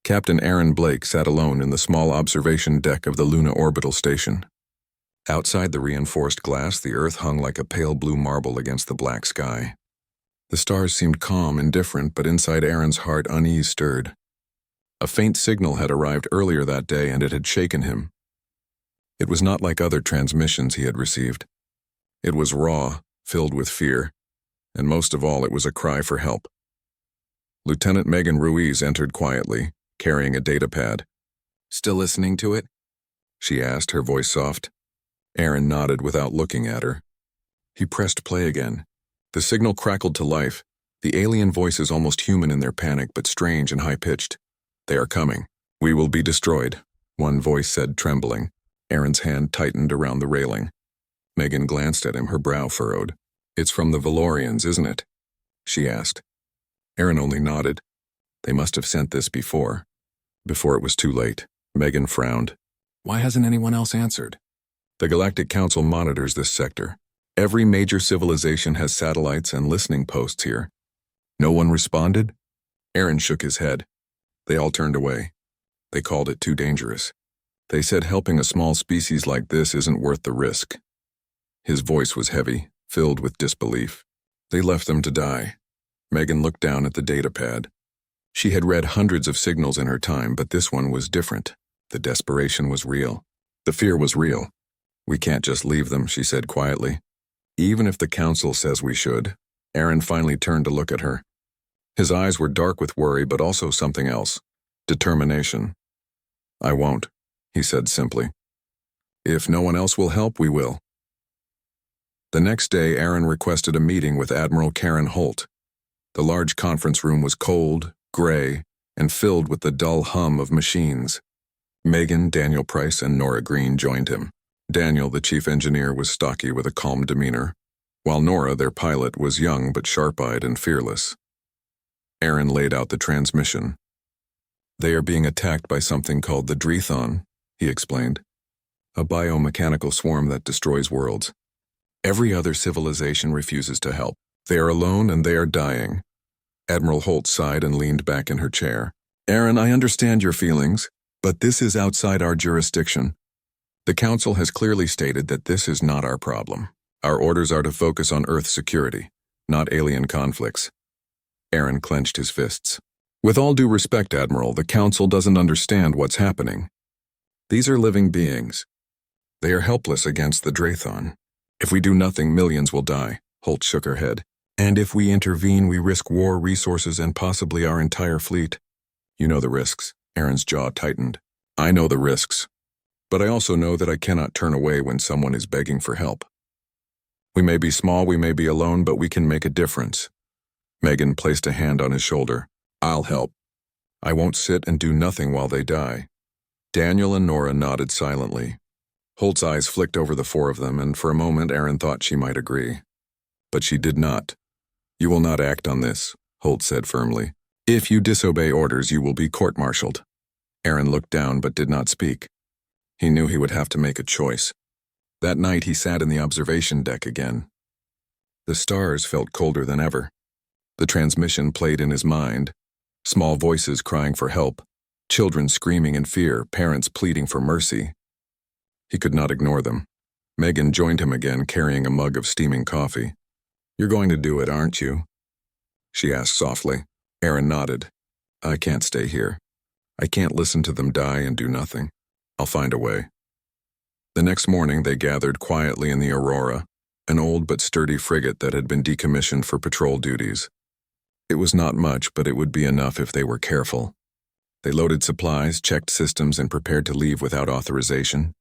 Captain Aaron Blake sat alone in the small observation deck of the Luna Orbital Station. Outside the reinforced glass, the Earth hung like a pale blue marble against the black sky. The stars seemed calm, indifferent, but inside Aaron's heart unease stirred. A faint signal had arrived earlier that day, and it had shaken him. It was not like other transmissions he had received. It was raw, filled with fear, and most of all, it was a cry for help. Lieutenant Megan Ruiz entered quietly, carrying a datapad. "Still listening to it?" she asked, her voice soft. Aaron nodded without looking at her. He pressed play again. The signal crackled to life, the alien voices almost human in their panic, but strange and high-pitched. "They are coming. We will be destroyed," one voice said, trembling. Aaron's hand tightened around the railing. Megan glanced at him, her brow furrowed. "It's from the Valorians, isn't it?" she asked. Aaron only nodded. They must have sent this before it was too late. Megan frowned. "Why hasn't anyone else answered?" "The Galactic Council monitors this sector. Every major civilization has satellites and listening posts here." "No one responded?" Aaron shook his head. They all turned away. They called it too dangerous. They said helping a small species like this isn't worth the risk. His voice was heavy, filled with disbelief. "They left them to die." Megan looked down at the datapad. She had read hundreds of signals in her time, but this one was different. The desperation was real. The fear was real. "We can't just leave them," she said quietly. "Even if the council says we should." Aaron finally turned to look at her. His eyes were dark with worry, but also something else. Determination. "I won't," he said simply. "If no one else will help, we will." The next day, Aaron requested a meeting with Admiral Karen Holt. The large conference room was cold, gray, and filled with the dull hum of machines. Megan, Daniel Price, and Nora Green joined him. Daniel, the chief engineer, was stocky with a calm demeanor, while Nora, their pilot, was young but sharp-eyed and fearless. Aaron laid out the transmission. "They are being attacked by something called the Drethon," he explained. "A biomechanical swarm that destroys worlds. Every other civilization refuses to help. They are alone and they are dying." Admiral Holt sighed and leaned back in her chair. "Aaron, I understand your feelings, but this is outside our jurisdiction. The Council has clearly stated that this is not our problem. Our orders are to focus on Earth security, not alien conflicts." Aaron clenched his fists. "With all due respect, Admiral, the Council doesn't understand what's happening. These are living beings. They are helpless against the Drethon. If we do nothing, millions will die." Holt shook her head. "And if we intervene, we risk war, resources, and possibly our entire fleet." "You know the risks." Aaron's jaw tightened. "I know the risks. But I also know that I cannot turn away when someone is begging for help. We may be small, we may be alone, but we can make a difference." Megan placed a hand on his shoulder. "I'll help. I won't sit and do nothing while they die." Daniel and Nora nodded silently. Holt's eyes flicked over the four of them, and for a moment Aaron thought she might agree. But she did not. "You will not act on this," Holt said firmly. "If you disobey orders, you will be court-martialed." Aaron looked down but did not speak. He knew he would have to make a choice. That night he sat in the observation deck again. The stars felt colder than ever. The transmission played in his mind. Small voices crying for help, children screaming in fear, parents pleading for mercy. He could not ignore them. Megan joined him again, carrying a mug of steaming coffee. "You're going to do it, aren't you?" she asked softly. Aaron nodded. "I can't stay here. I can't listen to them die and do nothing. I'll find a way." The next morning they gathered quietly in the Aurora, an old but sturdy frigate that had been decommissioned for patrol duties. It was not much, but it would be enough if they were careful. They loaded supplies, checked systems, and prepared to leave without authorization.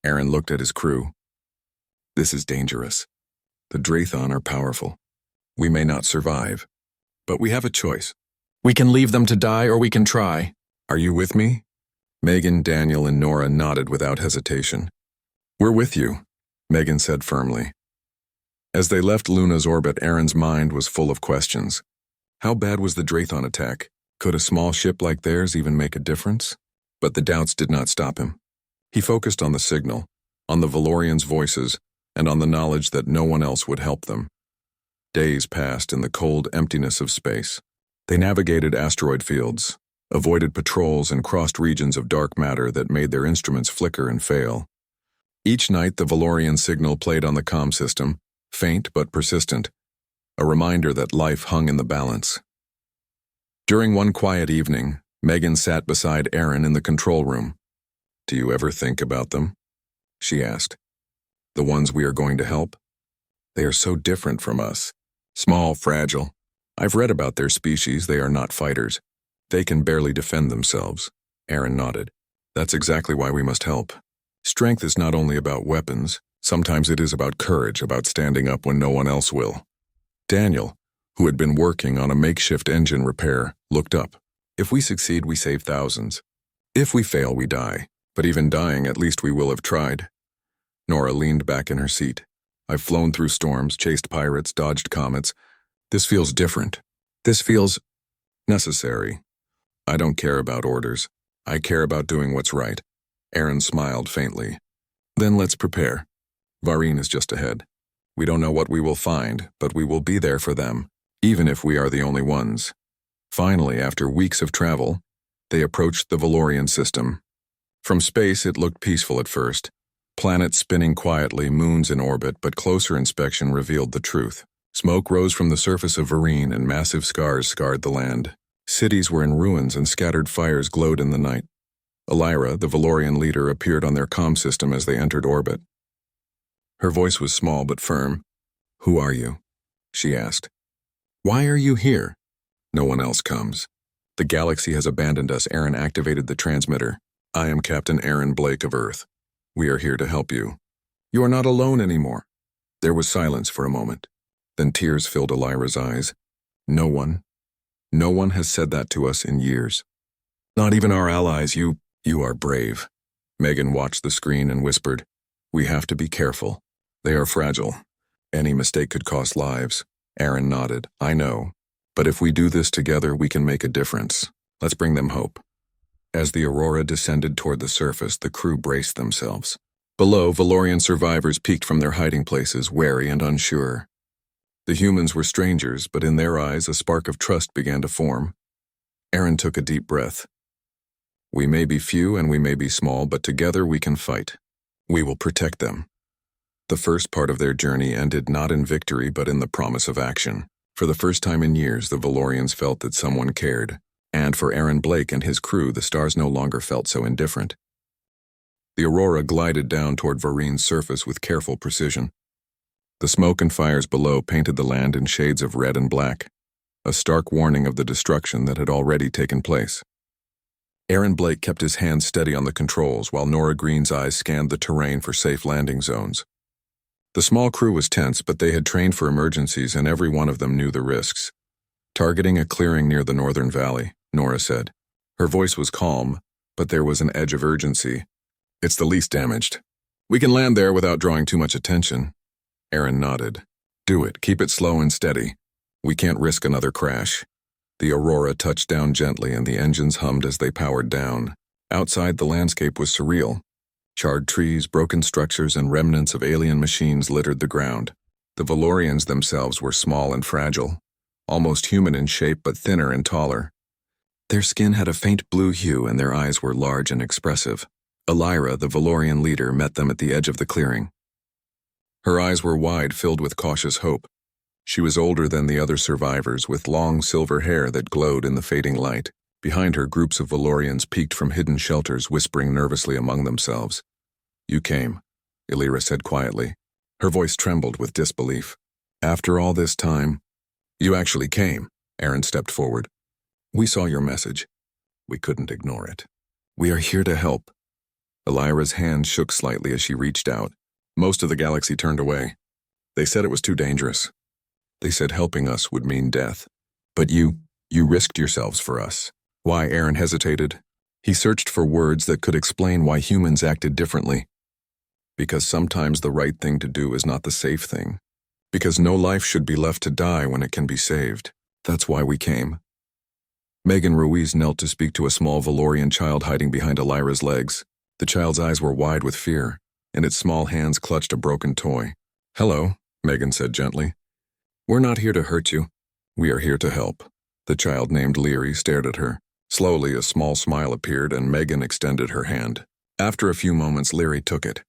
Aaron looked at his crew. "This is dangerous. The Drethon are powerful. We may not survive, but we have a choice. We can leave them to die or we can try. Are you with me?" Megan, Daniel, and Nora nodded without hesitation. "We're with you," Megan said firmly. As they left Luna's orbit, Aaron's mind was full of questions. How bad was the Drethon attack? Could a small ship like theirs even make a difference? But the doubts did not stop him. He focused on the signal, on the Valorians' voices, and on the knowledge that no one else would help them. Days passed in the cold emptiness of space. They navigated asteroid fields, avoided patrols and crossed regions of dark matter that made their instruments flicker and fail. Each night the Valorian signal played on the comm system, faint but persistent, a reminder that life hung in the balance. During one quiet evening, Megan sat beside Aaron in the control room. "Do you ever think about them?" she asked. "The ones we are going to help? They are so different from us. Small, fragile. I've read about their species. They are not fighters. They can barely defend themselves." Aaron nodded. "That's exactly why we must help. Strength is not only about weapons. Sometimes it is about courage, about standing up when no one else will." Daniel, who had been working on a makeshift engine repair, looked up. "If we succeed, we save thousands. If we fail, we die. But even dying, at least we will have tried." Nora leaned back in her seat. "I've flown through storms, chased pirates, dodged comets. This feels different. This feels necessary. I don't care about orders. I care about doing what's right." Aaron smiled faintly. "Then let's prepare. Varine is just ahead. We don't know what we will find, but we will be there for them, even if we are the only ones." Finally, after weeks of travel, they approached the Valorian system. From space, it looked peaceful at first. Planets spinning quietly, moons in orbit, but closer inspection revealed the truth. Smoke rose from the surface of Varine and massive scars scarred the land. Cities were in ruins and scattered fires glowed in the night. Elira, the Valorian leader, appeared on their comm system as they entered orbit. Her voice was small but firm. "Who are you?" she asked. "Why are you here?" "No one else comes. The galaxy has abandoned us." Aaron activated the transmitter. "I am Captain Aaron Blake of Earth. We are here to help you. You are not alone anymore." There was silence for a moment. Then tears filled Elira's eyes. No one has said that to us in years. Not even our allies. You are brave." Megan watched the screen and whispered, "We have to be careful. They are fragile. Any mistake could cost lives." Aaron nodded. "I know. But if we do this together, we can make a difference. Let's bring them hope." As the Aurora descended toward the surface, the crew braced themselves. Below, Valorian survivors peeked from their hiding places, wary and unsure. The humans were strangers, but in their eyes a spark of trust began to form. Aaron took a deep breath. "We may be few and we may be small, but together we can fight. We will protect them." The first part of their journey ended not in victory but in the promise of action. For the first time in years, the Valorians felt that someone cared. And for Aaron Blake and his crew, the stars no longer felt so indifferent. The Aurora glided down toward Varine's surface with careful precision. The smoke and fires below painted the land in shades of red and black, a stark warning of the destruction that had already taken place. Aaron Blake kept his hands steady on the controls while Nora Green's eyes scanned the terrain for safe landing zones. The small crew was tense, but they had trained for emergencies and every one of them knew the risks. "Targeting a clearing near the northern valley," Nora said. Her voice was calm, but there was an edge of urgency. "It's the least damaged. We can land there without drawing too much attention." Aaron nodded. "Do it. Keep it slow and steady. We can't risk another crash." The Aurora touched down gently and the engines hummed as they powered down. Outside, the landscape was surreal. Charred trees, broken structures, and remnants of alien machines littered the ground. The Valorians themselves were small and fragile, almost human in shape but thinner and taller. Their skin had a faint blue hue and their eyes were large and expressive. Elira, the Valorian leader, met them at the edge of the clearing. Her eyes were wide, filled with cautious hope. She was older than the other survivors, with long silver hair that glowed in the fading light. Behind her, groups of Valorians peeked from hidden shelters, whispering nervously among themselves. "You came," Elira said quietly. Her voice trembled with disbelief. "After all this time, you actually came." Aaron stepped forward. "We saw your message. We couldn't ignore it. We are here to help." Elira's hand shook slightly as she reached out. Most of the galaxy turned away. They said it was too dangerous. They said helping us would mean death. "But you risked yourselves for us." Why? Aaron hesitated. He searched for words that could explain why humans acted differently. Because sometimes the right thing to do is not the safe thing. Because no life should be left to die when it can be saved. That's why we came. Megan Ruiz knelt to speak to a small Valorian child hiding behind Elira's legs. The child's eyes were wide with fear, and its small hands clutched a broken toy. "Hello," Megan said gently. "We're not here to hurt you. We are here to help." The child named Leary stared at her. Slowly, a small smile appeared and Megan extended her hand. After a few moments, Leary took it.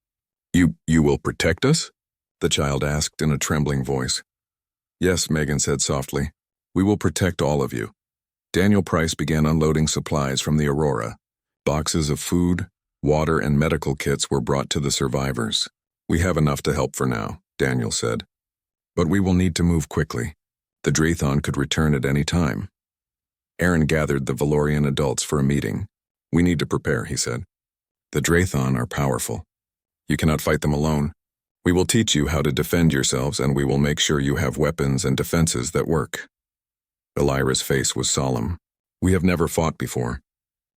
You will protect us?" the child asked in a trembling voice. "Yes," Megan said softly. "We will protect all of you." Daniel Price began unloading supplies from the Aurora. Boxes of food, water, and medical kits were brought to the survivors. "We have enough to help for now," Daniel said. "But we will need to move quickly. The Drathon could return at any time." Aaron gathered the Valorian adults for a meeting. "We need to prepare," he said. "The Drathon are powerful. You cannot fight them alone. We will teach you how to defend yourselves, and we will make sure you have weapons and defenses that work." Elira's face was solemn. "We have never fought before.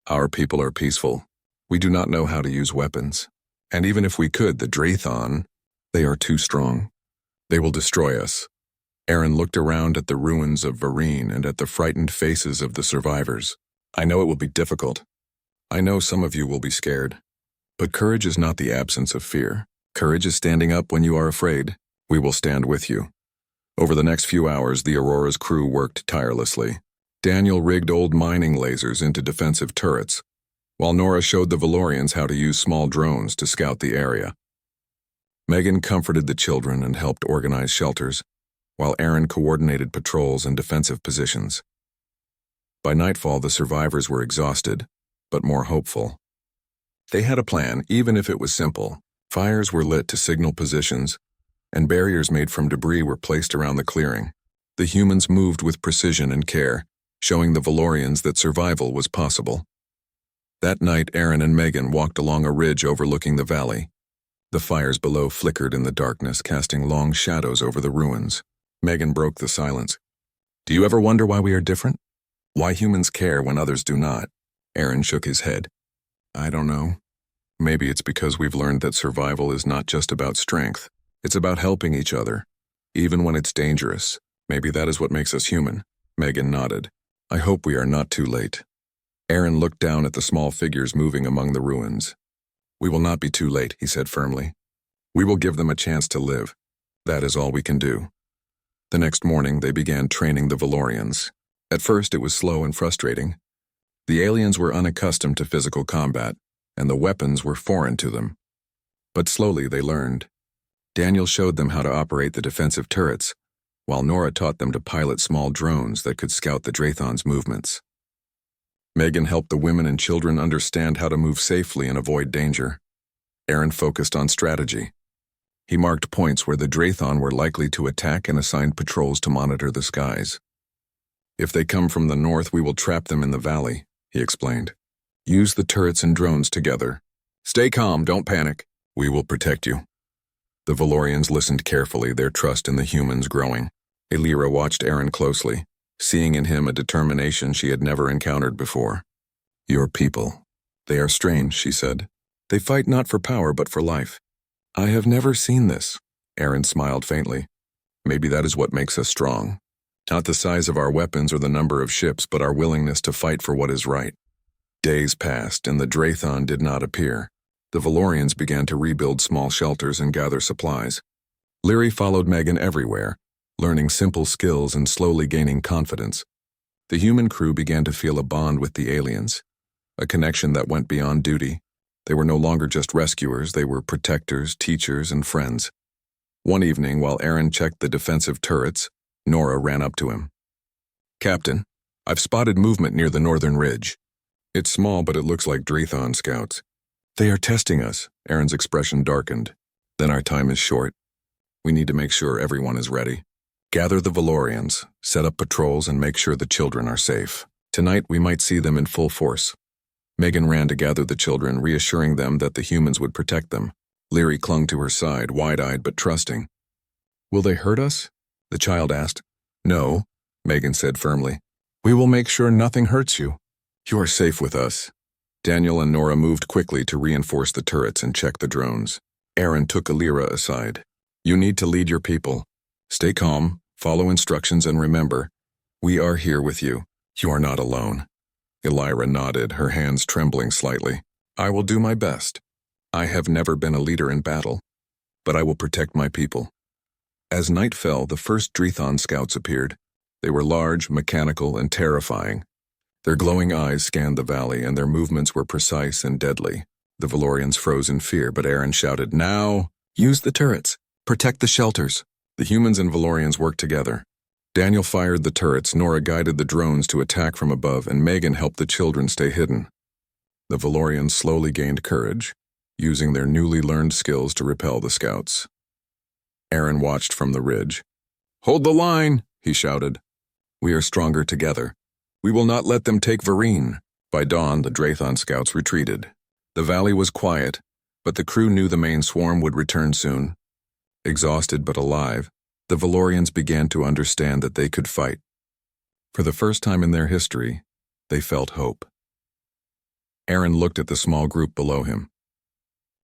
Our people are peaceful. We do not know how to use weapons. And even if we could, the Drathon, they are too strong. They will destroy us." Aaron looked around at the ruins of Varine and at the frightened faces of the survivors. "I know it will be difficult. I know some of you will be scared. But courage is not the absence of fear. Courage is standing up when you are afraid. We will stand with you." Over the next few hours, the Aurora's crew worked tirelessly. Daniel rigged old mining lasers into defensive turrets, while Nora showed the Valorians how to use small drones to scout the area. Megan comforted the children and helped organize shelters, while Aaron coordinated patrols and defensive positions. By nightfall, the survivors were exhausted, but more hopeful. They had a plan, even if it was simple. Fires were lit to signal positions, and barriers made from debris were placed around the clearing. The humans moved with precision and care, showing the Valorians that survival was possible. That night, Aaron and Megan walked along a ridge overlooking the valley. The fires below flickered in the darkness, casting long shadows over the ruins. Megan broke the silence. "Do you ever wonder why we are different? Why humans care when others do not?" Aaron shook his head. "I don't know. Maybe it's because we've learned that survival is not just about strength. It's about helping each other, even when it's dangerous. Maybe that is what makes us human." Megan nodded. "I hope we are not too late." Aaron looked down at the small figures moving among the ruins. "We will not be too late," he said firmly. "We will give them a chance to live. That is all we can do." The next morning, they began training the Valorians. At first, it was slow and frustrating. The aliens were unaccustomed to physical combat, and the weapons were foreign to them. But slowly they learned. Daniel showed them how to operate the defensive turrets, while Nora taught them to pilot small drones that could scout the Drathon's movements. Megan helped the women and children understand how to move safely and avoid danger. Aaron focused on strategy. He marked points where the Drathon were likely to attack and assigned patrols to monitor the skies. "If they come from the north, we will trap them in the valley," he explained. "Use the turrets and drones together. Stay calm, don't panic. We will protect you." The Valorians listened carefully, their trust in the humans growing. Elira watched Aaron closely, seeing in him a determination she had never encountered before. "Your people. They are strange," she said. "They fight not for power but for life." "I have never seen this." Aaron smiled faintly. "Maybe that is what makes us strong. Not the size of our weapons or the number of ships, but our willingness to fight for what is right." Days passed, and the Drathon did not appear. The Valorians began to rebuild small shelters and gather supplies. Leary followed Megan everywhere, learning simple skills and slowly gaining confidence. The human crew began to feel a bond with the aliens, a connection that went beyond duty. They were no longer just rescuers, they were protectors, teachers, and friends. One evening, while Aaron checked the defensive turrets, Nora ran up to him. "Captain, I've spotted movement near the northern ridge. It's small, but it looks like Drathon scouts." "They are testing us." Aaron's expression darkened. "Then our time is short. We need to make sure everyone is ready. Gather the Valorians, set up patrols, and make sure the children are safe. Tonight we might see them in full force." Megan ran to gather the children, reassuring them that the humans would protect them. Leary clung to her side, wide-eyed but trusting. "Will they hurt us?" the child asked. "No," Megan said firmly. "We will make sure nothing hurts you. You are safe with us." Daniel and Nora moved quickly to reinforce the turrets and check the drones. Aaron took Elira aside. "You need to lead your people. Stay calm, follow instructions, and remember, we are here with you. You are not alone." Elira nodded, her hands trembling slightly. "I will do my best. I have never been a leader in battle, but I will protect my people." As night fell, the first Drathon scouts appeared. They were large, mechanical, and terrifying. Their glowing eyes scanned the valley, and their movements were precise and deadly. The Valorians froze in fear, but Aaron shouted, "Now! Use the turrets! Protect the shelters!" The humans and Valorians worked together. Daniel fired the turrets, Nora guided the drones to attack from above, and Megan helped the children stay hidden. The Valorians slowly gained courage, using their newly learned skills to repel the scouts. Aaron watched from the ridge. "Hold the line!" he shouted. "We are stronger together. We will not let them take Varine." By dawn, the Drathon scouts retreated. The valley was quiet, but the crew knew the main swarm would return soon. Exhausted but alive, the Valorians began to understand that they could fight. For the first time in their history, they felt hope. Aaron looked at the small group below him.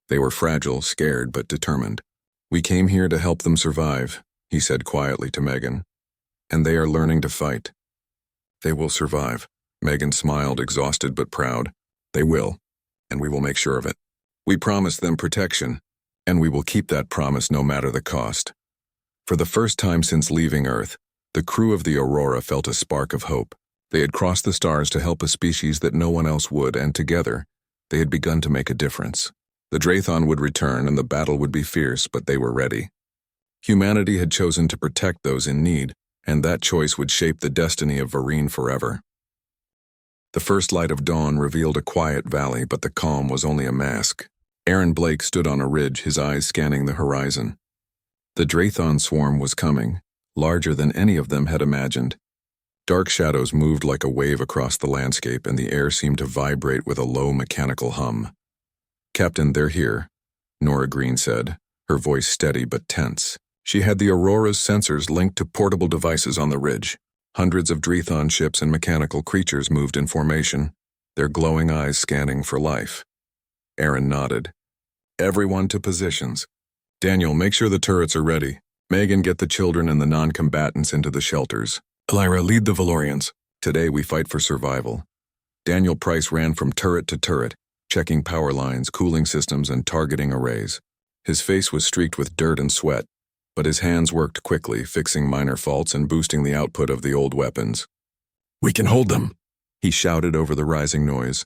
They were fragile, scared, but determined. "We came here to help them survive," he said quietly to Megan. "And they are learning to fight." "They will survive." Megan smiled, exhausted but proud. "They will, and we will make sure of it. We promised them protection, and we will keep that promise no matter the cost." For the first time since leaving Earth, the crew of the Aurora felt a spark of hope. They had crossed the stars to help a species that no one else would, and together, they had begun to make a difference. The Drathon would return and the battle would be fierce, but they were ready. Humanity had chosen to protect those in need, and that choice would shape the destiny of Varine forever. The first light of dawn revealed a quiet valley, but the calm was only a mask. Aaron Blake stood on a ridge, his eyes scanning the horizon. The Drathon swarm was coming, larger than any of them had imagined. Dark shadows moved like a wave across the landscape, and the air seemed to vibrate with a low mechanical hum. "Captain, they're here," Nora Green said, her voice steady but tense. She had the Aurora's sensors linked to portable devices on the ridge. Hundreds of Drathon ships and mechanical creatures moved in formation, their glowing eyes scanning for life. Aaron nodded. "Everyone to positions. Daniel, make sure the turrets are ready. Megan, get the children and the non-combatants into the shelters. Elira, lead the Valorians. Today we fight for survival." Daniel Price ran from turret to turret, checking power lines, cooling systems, and targeting arrays. His face was streaked with dirt and sweat, but his hands worked quickly, fixing minor faults and boosting the output of the old weapons. "We can hold them," he shouted over the rising noise.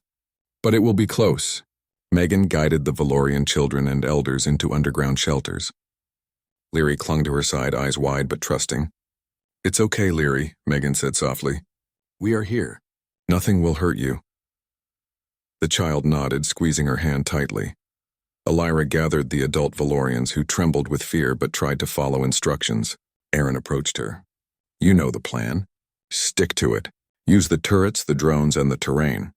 "But it will be close." Megan guided the Valorian children and elders into underground shelters. Leary clung to her side, eyes wide but trusting. "It's okay, Leary," Megan said softly. "We are here. Nothing will hurt you." The child nodded, squeezing her hand tightly. Elira gathered the adult Valorians, who trembled with fear but tried to follow instructions. Aaron approached her. "You know the plan. Stick to it. Use the turrets, the drones, and the terrain.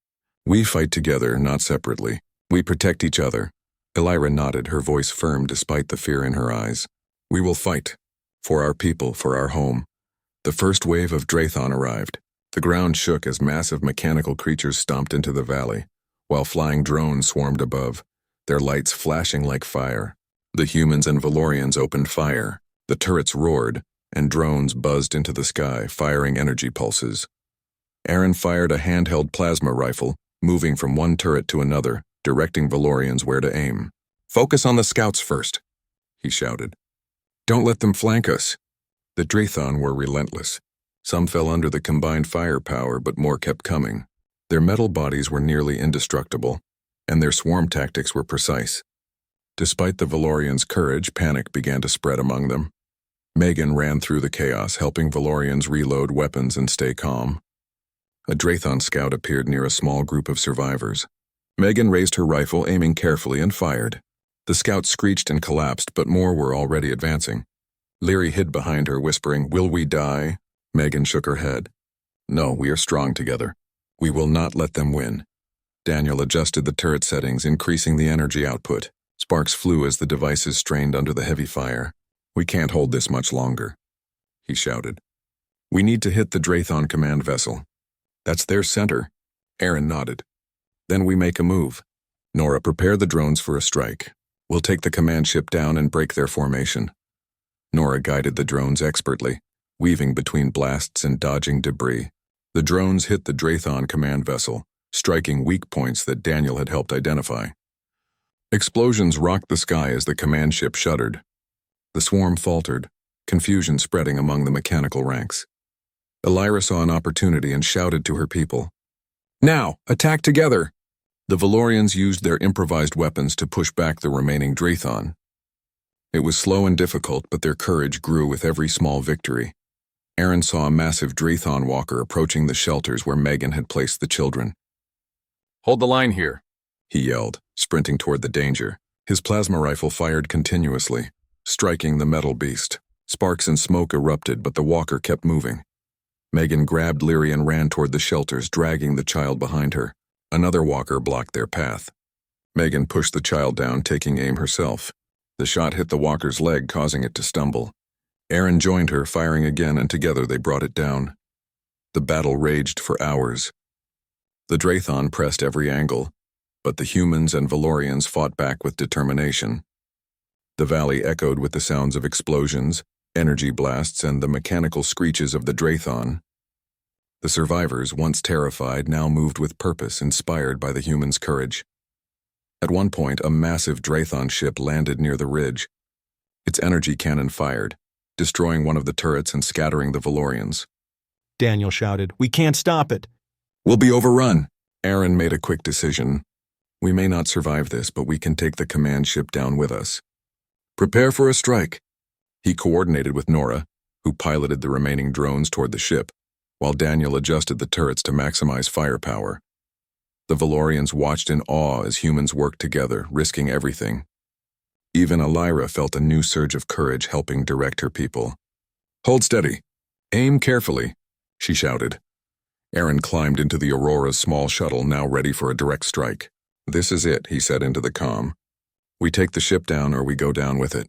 We fight together, not separately. We protect each other." Elira nodded, her voice firm despite the fear in her eyes. "We will fight. For our people, for our home." The first wave of Drathon arrived. The ground shook as massive mechanical creatures stomped into the valley, while flying drones swarmed above, their lights flashing like fire. The humans and Valorians opened fire. The turrets roared, and drones buzzed into the sky, firing energy pulses. Aaron fired a handheld plasma rifle, moving from one turret to another, directing Valorians where to aim. "Focus on the scouts first," he shouted. "Don't let them flank us." The Drathon were relentless. Some fell under the combined firepower, but more kept coming. Their metal bodies were nearly indestructible, and their swarm tactics were precise. Despite the Valorians' courage, panic began to spread among them. Megan ran through the chaos, helping Valorians reload weapons and stay calm. A Drathon scout appeared near a small group of survivors. Megan raised her rifle, aiming carefully, and fired. The scout screeched and collapsed, but more were already advancing. Leary hid behind her, whispering, "Will we die?" Megan shook her head. "No, we are strong together. We will not let them win." Daniel adjusted the turret settings, increasing the energy output. Sparks flew as the devices strained under the heavy fire. "We can't hold this much longer," he shouted. "We need to hit the Drathon command vessel." "That's their center." Aaron nodded. "Then we make a move. Nora, prepare the drones for a strike. We'll take the command ship down and break their formation." Nora guided the drones expertly, weaving between blasts and dodging debris. The drones hit the Drathon command vessel, striking weak points that Daniel had helped identify. Explosions rocked the sky as the command ship shuddered. The swarm faltered, confusion spreading among the mechanical ranks. Elira saw an opportunity and shouted to her people, Now, attack together! The Valorians used their improvised weapons to push back the remaining Draython. It was slow and difficult, but their courage grew with every small victory. Aaron saw a massive Draython walker approaching the shelters where Megan had placed the children. "Hold the line here," he yelled, sprinting toward the danger. His plasma rifle fired continuously, striking the metal beast. Sparks and smoke erupted, but the walker kept moving. Megan grabbed Leary and ran toward the shelters, dragging the child behind her. Another walker blocked their path. Megan pushed the child down, taking aim herself. The shot hit the walker's leg, causing it to stumble. Aaron joined her, firing again, and together they brought it down. The battle raged for hours. The Draython pressed every angle, but the humans and Valorians fought back with determination. The valley echoed with the sounds of explosions, energy blasts, and the mechanical screeches of the Draython. The survivors, once terrified, now moved with purpose, inspired by the humans' courage. At one point, a massive Draython ship landed near the ridge. Its energy cannon fired, destroying one of the turrets and scattering the Valorians. Daniel shouted, "We can't stop it." "We'll be overrun." Aaron made a quick decision. "We may not survive this, but we can take the command ship down with us. Prepare for a strike." He coordinated with Nora, who piloted the remaining drones toward the ship, while Daniel adjusted the turrets to maximize firepower. The Valorians watched in awe as humans worked together, risking everything. Even Elira felt a new surge of courage, helping direct her people. "Hold steady. Aim carefully," she shouted. Aaron climbed into the Aurora's small shuttle, now ready for a direct strike. "This is it," he said into the comm. "We take the ship down or we go down with it."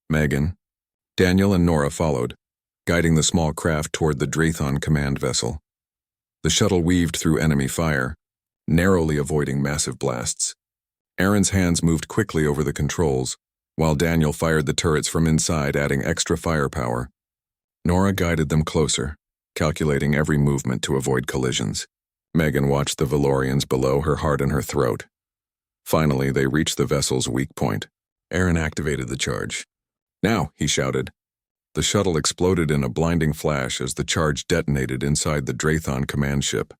Megan, Daniel, and Nora followed, guiding the small craft toward the Draython command vessel. The shuttle weaved through enemy fire, narrowly avoiding massive blasts. Aaron's hands moved quickly over the controls, while Daniel fired the turrets from inside, adding extra firepower. Nora guided them closer, calculating every movement to avoid collisions. Megan watched the Valorians below, her heart in her throat. Finally, they reached the vessel's weak point. Aaron activated the charge. "Now," he shouted. The shuttle exploded in a blinding flash as the charge detonated inside the Draython command ship.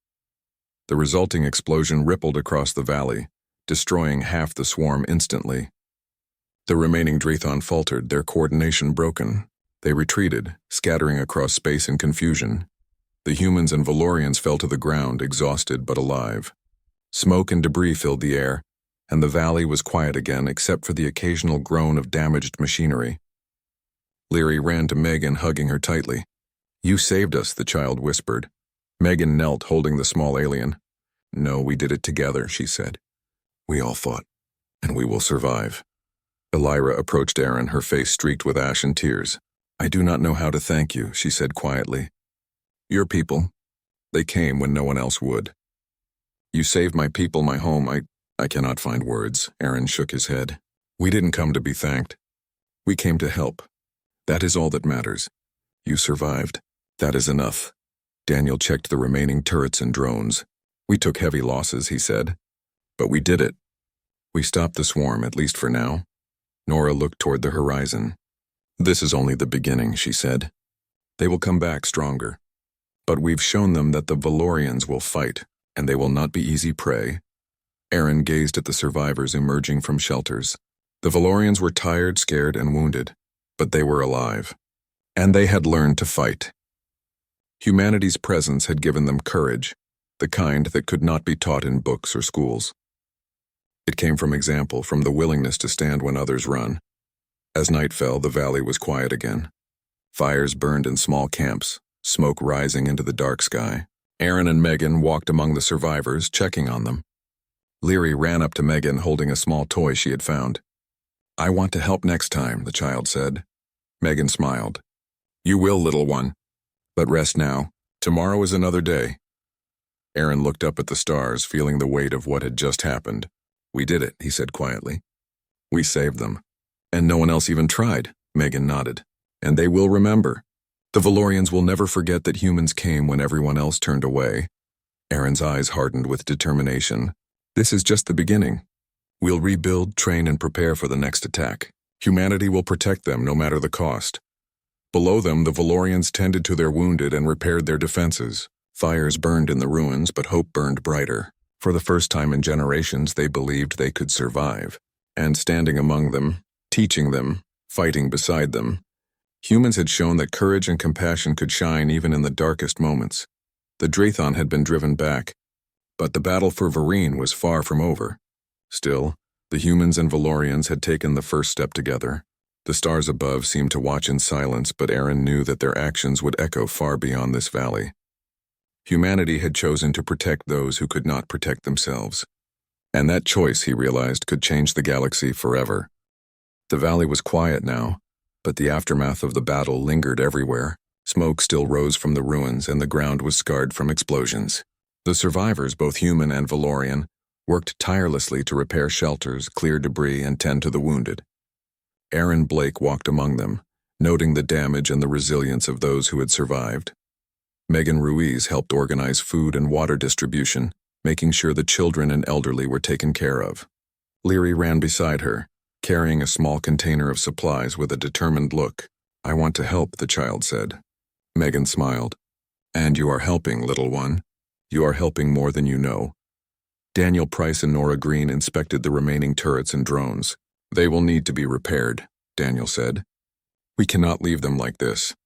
The resulting explosion rippled across the valley, destroying half the swarm instantly. The remaining Draython faltered, their coordination broken. They retreated, scattering across space in confusion. The humans and Valorians fell to the ground, exhausted but alive. Smoke and debris filled the air, and the valley was quiet again except for the occasional groan of damaged machinery. Leary ran to Megan, hugging her tightly. "You saved us," the child whispered. Megan knelt, holding the small alien. "No, we did it together," she said. "We all fought, and we will survive." Elira approached Aaron, her face streaked with ash and tears. "I do not know how to thank you," she said quietly. "Your people, they came when no one else would. You saved my people, my home. I cannot find words." Aaron shook his head. "We didn't come to be thanked. We came to help. That is all that matters. You survived. That is enough." Daniel checked the remaining turrets and drones. "We took heavy losses," he said. "But we did it. We stopped the swarm, at least for now." Nora looked toward the horizon. "This is only the beginning," she said. "They will come back stronger. But we've shown them that the Valorians will fight, and they will not be easy prey." Aaron gazed at the survivors emerging from shelters. The Valorians were tired, scared, and wounded, but they were alive. And they had learned to fight. Humanity's presence had given them courage, the kind that could not be taught in books or schools. It came from example, from the willingness to stand when others run. As night fell, the valley was quiet again. Fires burned in small camps, smoke rising into the dark sky. Aaron and Megan walked among the survivors, checking on them. Leary ran up to Megan, holding a small toy she had found. "I want to help next time," the child said. Megan smiled. "You will, little one. But rest now. Tomorrow is another day." Aaron looked up at the stars, feeling the weight of what had just happened. "We did it," he said quietly. "We saved them. And no one else even tried," Megan nodded. "And they will remember. The Valorians will never forget that humans came when everyone else turned away." Aaron's eyes hardened with determination. "This is just the beginning. We'll rebuild, train, and prepare for the next attack. Humanity will protect them no matter the cost." Below them, the Valorians tended to their wounded and repaired their defenses, Fires burned in the ruins, but hope burned brighter. For the first time in generations, they believed they could survive. And standing among them, teaching them, fighting beside them, humans had shown that courage and compassion could shine even in the darkest moments. The Draython had been driven back, but the battle for Vereen was far from over. Still, the humans and Valorians had taken the first step together. The stars above seemed to watch in silence, but Aaron knew that their actions would echo far beyond this valley. Humanity had chosen to protect those who could not protect themselves. And that choice, he realized, could change the galaxy forever. The valley was quiet now, but the aftermath of the battle lingered everywhere. Smoke still rose from the ruins, and the ground was scarred from explosions. The survivors, both human and Valorian, worked tirelessly to repair shelters, clear debris, and tend to the wounded. Aaron Blake walked among them, noting the damage and the resilience of those who had survived. Megan Ruiz helped organize food and water distribution, making sure the children and elderly were taken care of. Leary ran beside her, carrying a small container of supplies with a determined look. "I want to help," the child said. Megan smiled. "And you are helping, little one. You are helping more than you know." Daniel Price and Nora Green inspected the remaining turrets and drones. "They will need to be repaired," Daniel said. "We cannot leave them like this."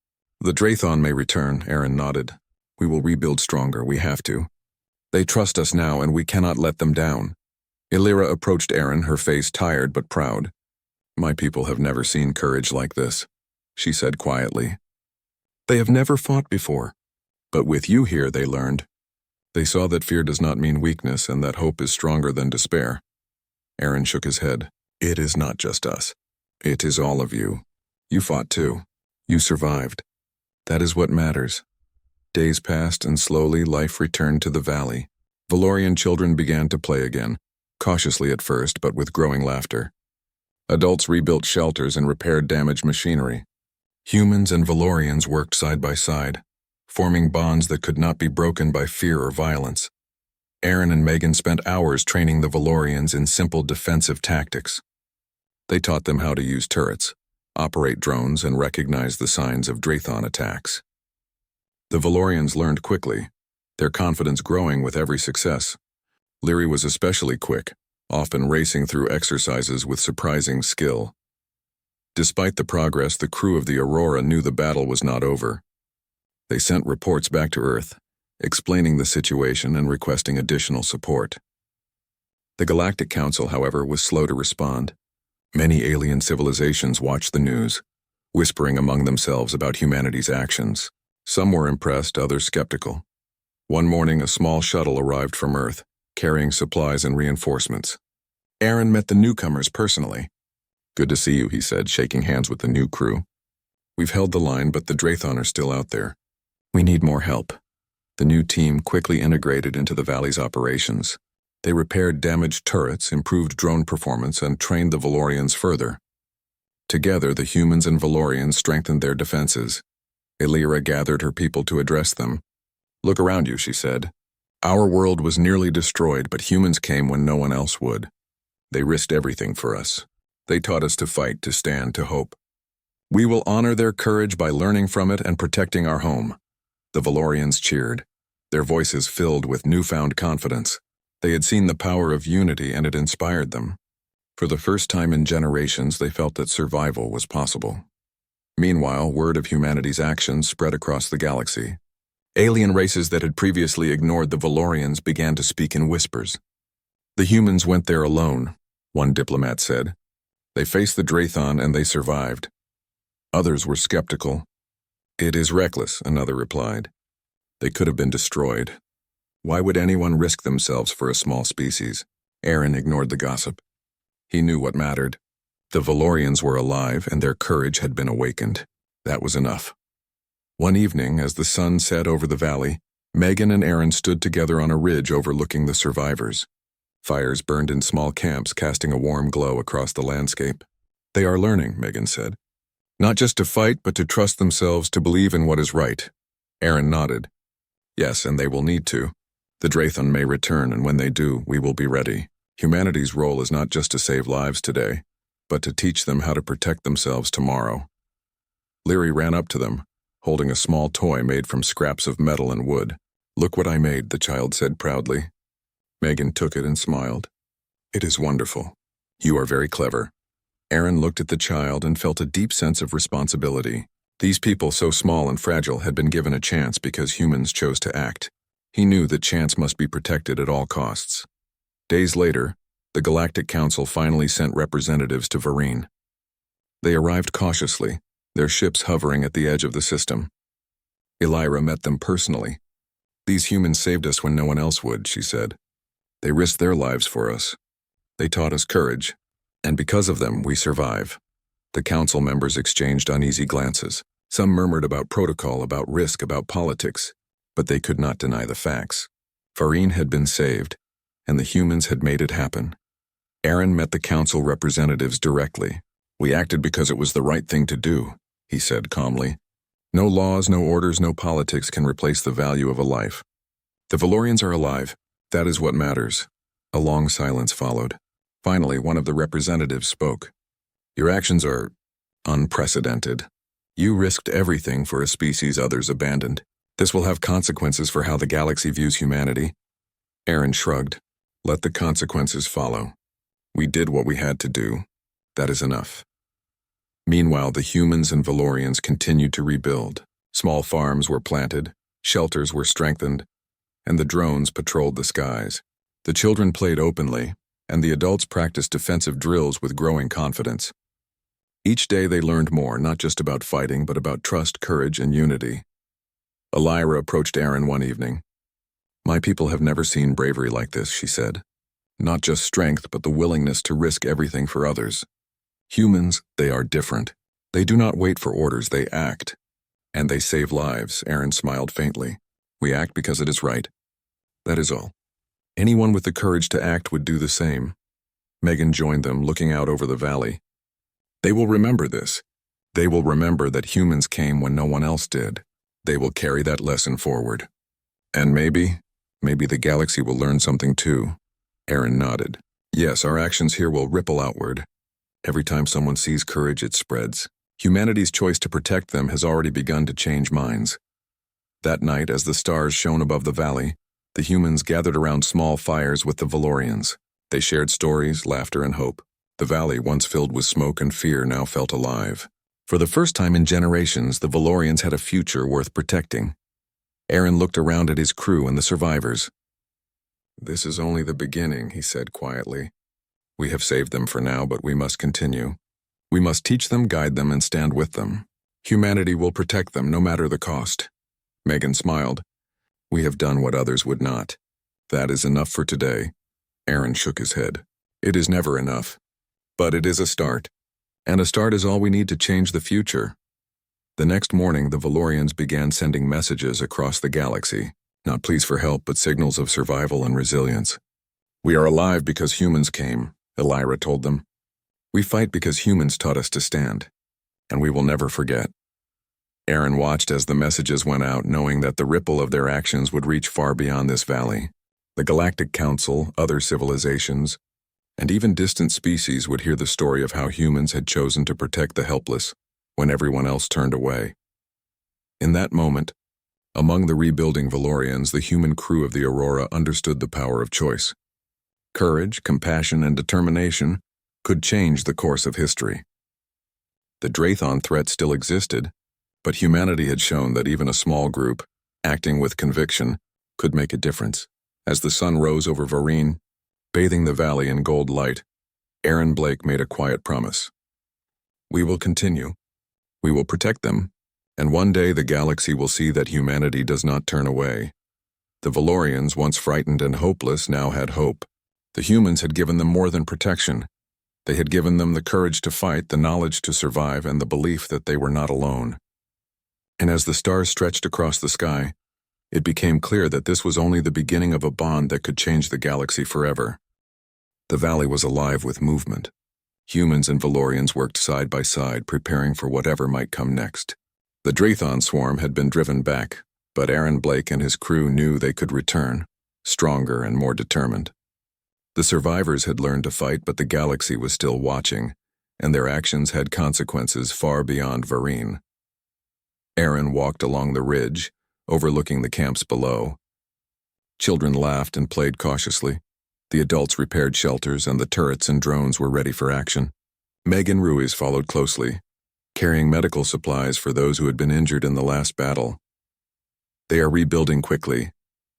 "The Draython may return," Aaron nodded. "We will rebuild stronger, we have to. They trust us now, and we cannot let them down." Illyra approached Aaron, her face tired but proud. "My people have never seen courage like this," she said quietly. "They have never fought before. But with you here, they learned. They saw that fear does not mean weakness and that hope is stronger than despair." Aaron shook his head. "It is not just us. It is all of you. You fought too. You survived. That is what matters." Days passed, and slowly life returned to the valley. Valorian children began to play again, cautiously at first, but with growing laughter. Adults rebuilt shelters and repaired damaged machinery. Humans and Valorians worked side by side, forming bonds that could not be broken by fear or violence. Aaron and Megan spent hours training the Valorians in simple defensive tactics. They taught them how to use turrets, operate drones, and recognize the signs of Draython attacks. The Valorians learned quickly, their confidence growing with every success. Leary was especially quick, often racing through exercises with surprising skill. Despite the progress, the crew of the Aurora knew the battle was not over. They sent reports back to Earth, explaining the situation and requesting additional support. The Galactic Council, however, was slow to respond. Many alien civilizations watched the news, whispering among themselves about humanity's actions. Some were impressed, others skeptical. One morning, a small shuttle arrived from Earth, carrying supplies and reinforcements. Aaron met the newcomers personally. "Good to see you," he said, shaking hands with the new crew. "We've held the line, but the Draython are still out there. We need more help." The new team quickly integrated into the valley's operations. They repaired damaged turrets, improved drone performance, and trained the Valorians further. Together, the humans and Valorians strengthened their defenses. Illyra gathered her people to address them. "Look around you," she said. "Our world was nearly destroyed, but humans came when no one else would. They risked everything for us. They taught us to fight, to stand, to hope. We will honor their courage by learning from it and protecting our home." The Valorians cheered, their voices filled with newfound confidence. They had seen the power of unity, and it inspired them. For the first time in generations, they felt that survival was possible. Meanwhile, word of humanity's actions spread across the galaxy. Alien races that had previously ignored the Valorians began to speak in whispers. "The humans went there alone," one diplomat said. "They faced the Draython and they survived." Others were skeptical. "It is reckless," another replied. "They could have been destroyed. Why would anyone risk themselves for a small species?" Aaron ignored the gossip. He knew what mattered. The Valorians were alive, and their courage had been awakened. That was enough. One evening, as the sun set over the valley, Megan and Aaron stood together on a ridge overlooking the survivors. Fires burned in small camps, casting a warm glow across the landscape. "They are learning," Megan said. "Not just to fight, but to trust themselves, to believe in what is right." Aaron nodded. "Yes, and they will need to. The Draython may return, and when they do, we will be ready. Humanity's role is not just to save lives today, but to teach them how to protect themselves tomorrow." Leary ran up to them, holding a small toy made from scraps of metal and wood. Look what I made, the child said proudly. Megan took it and smiled. It is wonderful. You are very clever. Aaron looked at the child and felt a deep sense of responsibility. These people, so small and fragile, had been given a chance because humans chose to act. He knew that chance must be protected at all costs. Days later, the Galactic Council finally sent representatives to Varine. They arrived cautiously, their ships hovering at the edge of the system. Elira met them personally. These humans saved us when no one else would, she said. They risked their lives for us. They taught us courage, and because of them, we survive. The council members exchanged uneasy glances. Some murmured about protocol, about risk, about politics, but they could not deny the facts. Varine had been saved, and the humans had made it happen. Aaron met the council representatives directly. We acted because it was the right thing to do, he said calmly. No laws, no orders, no politics can replace the value of a life. The Valorians are alive. That is what matters. A long silence followed. Finally, one of the representatives spoke. Your actions are unprecedented. You risked everything for a species others abandoned. This will have consequences for how the galaxy views humanity. Aaron shrugged. Let the consequences follow. We did what we had to do. That is enough. Meanwhile, the humans and Valorians continued to rebuild. Small farms were planted, shelters were strengthened, and the drones patrolled the skies. The children played openly, and the adults practiced defensive drills with growing confidence. Each day they learned more, not just about fighting, but about trust, courage, and unity. Elira approached Aaron one evening. My people have never seen bravery like this, she said. Not just strength, but the willingness to risk everything for others. Humans, they are different. They do not wait for orders, they act. And they save lives, Aaron smiled faintly. We act because it is right. That is all. Anyone with the courage to act would do the same. Megan joined them, looking out over the valley. They will remember this. They will remember that humans came when no one else did. They will carry that lesson forward. And maybe the galaxy will learn something too. Aaron nodded. Yes, our actions here will ripple outward. Every time someone sees courage, it spreads. Humanity's choice to protect them has already begun to change minds. That night, as the stars shone above the valley, the humans gathered around small fires with the Valorians. They shared stories, laughter, and hope. The valley, once filled with smoke and fear, now felt alive. For the first time in generations, the Valorians had a future worth protecting. Aaron looked around at his crew and the survivors. This is only the beginning, he said quietly. We have saved them for now, but we must continue. We must teach them, guide them, and stand with them. Humanity will protect them, no matter the cost. Megan smiled. We have done what others would not. That is enough for today. Aaron shook his head. It is never enough. But it is a start. And a start is all we need to change the future. The next morning, the Valorians began sending messages across the galaxy. Not pleas for help, but signals of survival and resilience. We are alive because humans came, Elira told them. We fight because humans taught us to stand. And we will never forget. Aaron watched as the messages went out, knowing that the ripple of their actions would reach far beyond this valley. The Galactic Council, other civilizations, and even distant species would hear the story of how humans had chosen to protect the helpless when everyone else turned away. In that moment, among the rebuilding Valorians, the human crew of the Aurora understood the power of choice. Courage, compassion, and determination could change the course of history. The Draython threat still existed, but humanity had shown that even a small group, acting with conviction, could make a difference. As the sun rose over Varine, bathing the valley in gold light, Aaron Blake made a quiet promise. We will continue. We will protect them, and one day the galaxy will see that humanity does not turn away. The Valorians, once frightened and hopeless, now had hope. The humans had given them more than protection. They had given them the courage to fight, the knowledge to survive, and the belief that they were not alone. And as the stars stretched across the sky, it became clear that this was only the beginning of a bond that could change the galaxy forever. The valley was alive with movement. Humans and Valorians worked side by side, preparing for whatever might come next. The Draython swarm had been driven back, but Aaron Blake and his crew knew they could return, stronger and more determined. The survivors had learned to fight, but the galaxy was still watching, and their actions had consequences far beyond Varine. Aaron walked along the ridge, overlooking the camps below. Children laughed and played cautiously. The adults repaired shelters, and the turrets and drones were ready for action. Meg and Ruiz followed closely, carrying medical supplies for those who had been injured in the last battle. They are rebuilding quickly,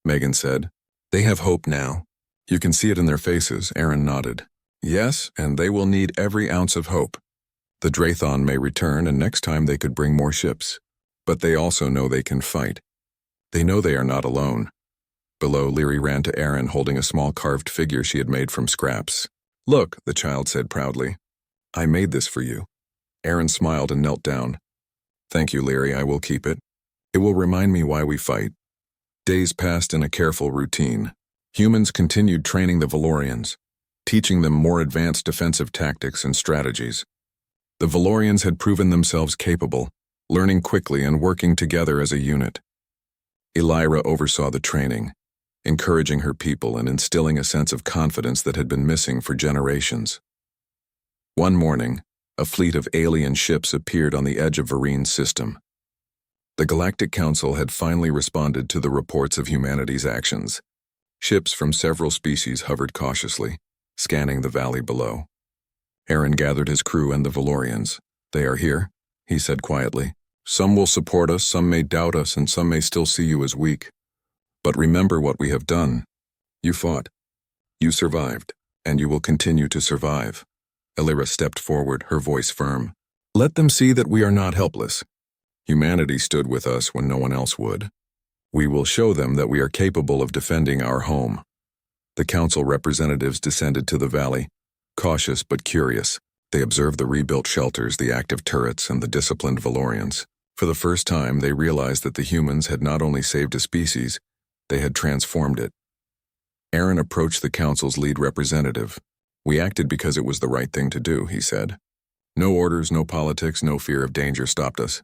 Megan said. They have hope now. You can see it in their faces, Aaron nodded. Yes, and they will need every ounce of hope. The Drathon may return, and next time they could bring more ships. But they also know they can fight. They know they are not alone. Below, Leary ran to Aaron holding a small carved figure she had made from scraps. Look, the child said proudly. I made this for you. Aaron smiled and knelt down. Thank you, Leary, I will keep it. It will remind me why we fight. Days passed in a careful routine. Humans continued training the Valorians, teaching them more advanced defensive tactics and strategies. The Valorians had proven themselves capable, learning quickly and working together as a unit. Elira oversaw the training, encouraging her people and instilling a sense of confidence that had been missing for generations. One morning, a fleet of alien ships appeared on the edge of Varine's system. The Galactic Council had finally responded to the reports of humanity's actions. Ships from several species hovered cautiously, scanning the valley below. Aaron gathered his crew and the Valorians. They are here, he said quietly. Some will support us, some may doubt us, and some may still see you as weak. But remember what we have done. You fought. You survived, and you will continue to survive. Elira stepped forward, her voice firm. Let them see that we are not helpless. Humanity stood with us when no one else would. We will show them that we are capable of defending our home. The council representatives descended to the valley, cautious but curious. They observed the rebuilt shelters, the active turrets, and the disciplined Valorians. For the first time, they realized that the humans had not only saved a species, they had transformed it. Aaron approached the council's lead representative. We acted because it was the right thing to do, he said. No orders, no politics, no fear of danger stopped us.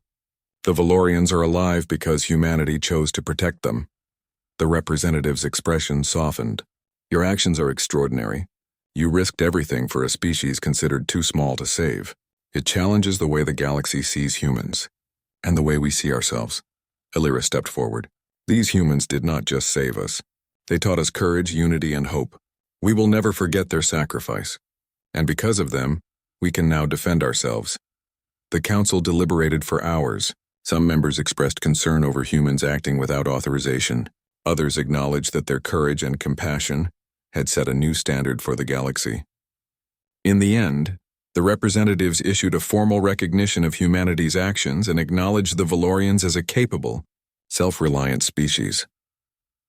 The Valorians are alive because humanity chose to protect them. The representative's expression softened. Your actions are extraordinary. You risked everything for a species considered too small to save. It challenges the way the galaxy sees humans, and the way we see ourselves. Elira stepped forward. These humans did not just save us. They taught us courage, unity, and hope. We will never forget their sacrifice. And because of them, we can now defend ourselves. The council deliberated for hours. Some members expressed concern over humans acting without authorization. Others acknowledged that their courage and compassion had set a new standard for the galaxy. In the end, the representatives issued a formal recognition of humanity's actions and acknowledged the Valorians as a capable, self-reliant species.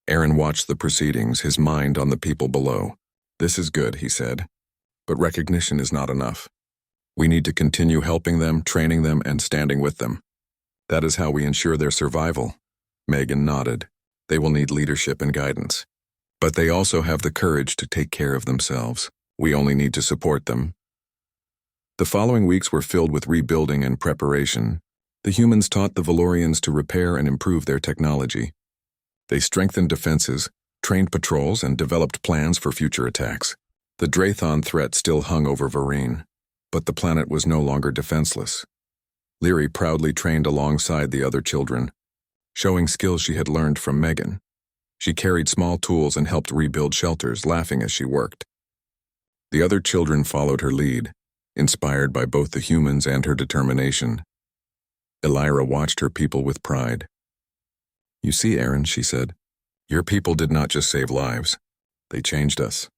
Aaron watched the proceedings, his mind on the people below. This is good, he said, but recognition is not enough. We need to continue helping them, training them, and standing with them. That is how we ensure their survival. Megan nodded. They will need leadership and guidance. But they also have the courage to take care of themselves. We only need to support them. The following weeks were filled with rebuilding and preparation. The humans taught the Valorians to repair and improve their technology. They strengthened defenses, trained patrols, and developed plans for future attacks. The Drathon threat still hung over Varine, but the planet was no longer defenseless. Leary proudly trained alongside the other children, showing skills she had learned from Megan. She carried small tools and helped rebuild shelters, laughing as she worked. The other children followed her lead, inspired by both the humans and her determination. Elira watched her people with pride. You see, Aaron, she said, your people did not just save lives. They changed us.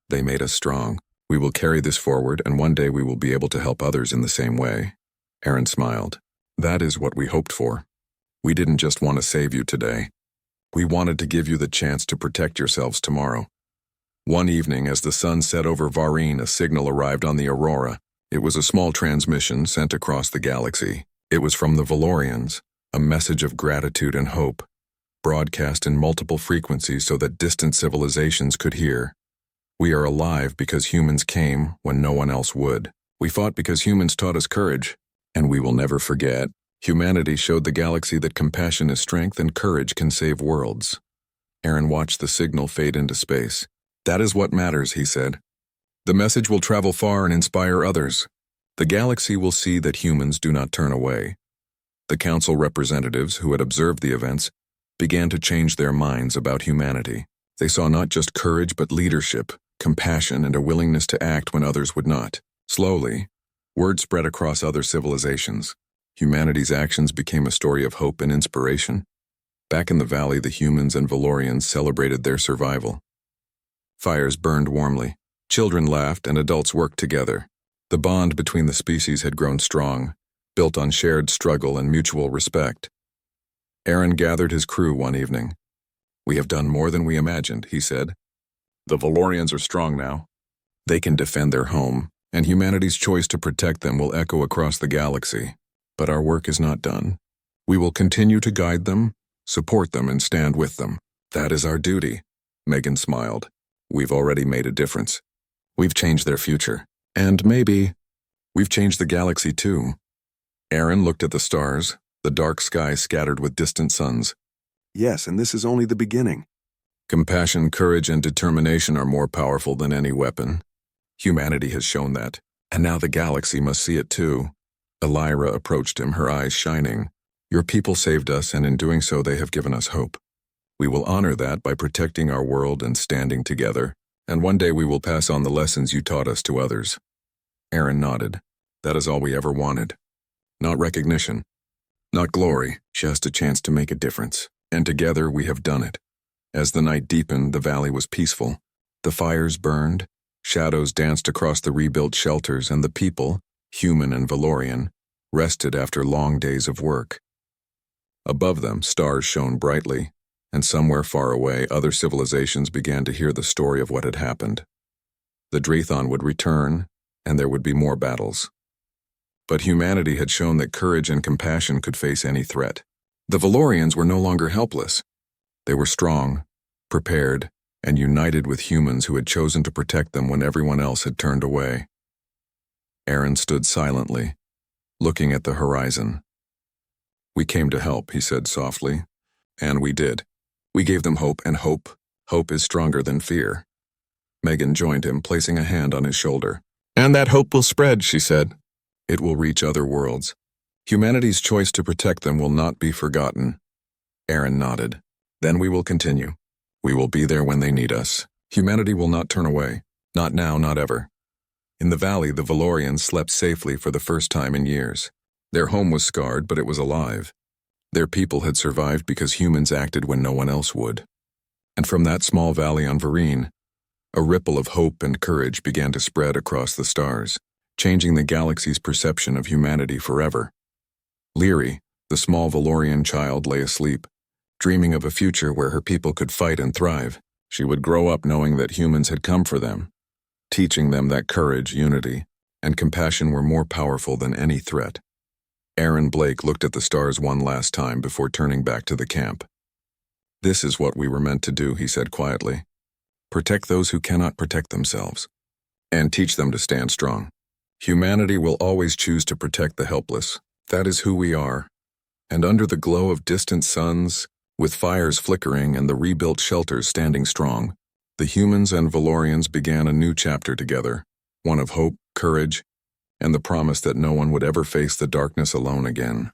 They made us strong. We will carry this forward, and one day we will be able to help others in the same way. Aaron smiled. That is what we hoped for. We didn't just want to save you today. We wanted to give you the chance to protect yourselves tomorrow. One evening, as the sun set over Varine, a signal arrived on the Aurora. It was a small transmission sent across the galaxy. It was from the Valorians, a message of gratitude and hope, broadcast in multiple frequencies so that distant civilizations could hear. We are alive because humans came when no one else would. We fought because humans taught us courage, and we will never forget. Humanity showed the galaxy that compassion is strength and courage can save worlds. Aaron watched the signal fade into space. That is what matters, he said. The message will travel far and inspire others. The galaxy will see that humans do not turn away. The council representatives, who had observed the events, began to change their minds about humanity. They saw not just courage but leadership, compassion, and a willingness to act when others would not. Slowly, word spread across other civilizations. Humanity's actions became a story of hope and inspiration. Back in the valley, the humans and Valorians celebrated their survival. Fires burned warmly. Children laughed and adults worked together. The bond between the species had grown strong, built on shared struggle and mutual respect. Aaron gathered his crew one evening. "We have done more than we imagined," he said. "The Valorians are strong now. They can defend their home, and humanity's choice to protect them will echo across the galaxy. But our work is not done. We will continue to guide them, support them, and stand with them. That is our duty." Megan smiled. "We've already made a difference. We've changed their future. And maybe we've changed the galaxy too." Aaron looked at the stars, the dark sky scattered with distant suns. "Yes, and this is only the beginning. Compassion, courage, and determination are more powerful than any weapon. Humanity has shown that, and now the galaxy must see it too." Elira approached him, her eyes shining. "Your people saved us, and in doing so they have given us hope. We will honor that by protecting our world and standing together, and one day we will pass on the lessons you taught us to others." Aaron nodded. "That is all we ever wanted. Not recognition, not glory, just a chance to make a difference. And together we have done it." As the night deepened, the valley was peaceful. The fires burned, shadows danced across the rebuilt shelters, and the people, human and Valorian, rested after long days of work. Above them, stars shone brightly, and somewhere far away, other civilizations began to hear the story of what had happened. The Drethon would return, and there would be more battles. But humanity had shown that courage and compassion could face any threat. The Valorians were no longer helpless. They were strong, prepared, and united with humans who had chosen to protect them when everyone else had turned away. Aaron stood silently, looking at the horizon. "We came to help," he said softly. "And we did. We gave them hope, and hope is stronger than fear." Megan joined him, placing a hand on his shoulder. "And that hope will spread," she said. "It will reach other worlds. Humanity's choice to protect them will not be forgotten." Aaron nodded. "Then we will continue. We will be there when they need us. Humanity will not turn away. Not now, not ever." In the valley, the Valorians slept safely for the first time in years. Their home was scarred, but it was alive. Their people had survived because humans acted when no one else would. And from that small valley on Varine, a ripple of hope and courage began to spread across the stars, changing the galaxy's perception of humanity forever. Lyri, the small Valorian child, lay asleep, dreaming of a future where her people could fight and thrive. She would grow up knowing that humans had come for them, teaching them that courage, unity, and compassion were more powerful than any threat. Aaron Blake looked at the stars one last time before turning back to the camp. "This is what we were meant to do," he said quietly. "Protect those who cannot protect themselves, and teach them to stand strong. Humanity will always choose to protect the helpless. That is who we are." And under the glow of distant suns, with fires flickering and the rebuilt shelters standing strong, the humans and Valorians began a new chapter together, one of hope, courage, and the promise that no one would ever face the darkness alone again.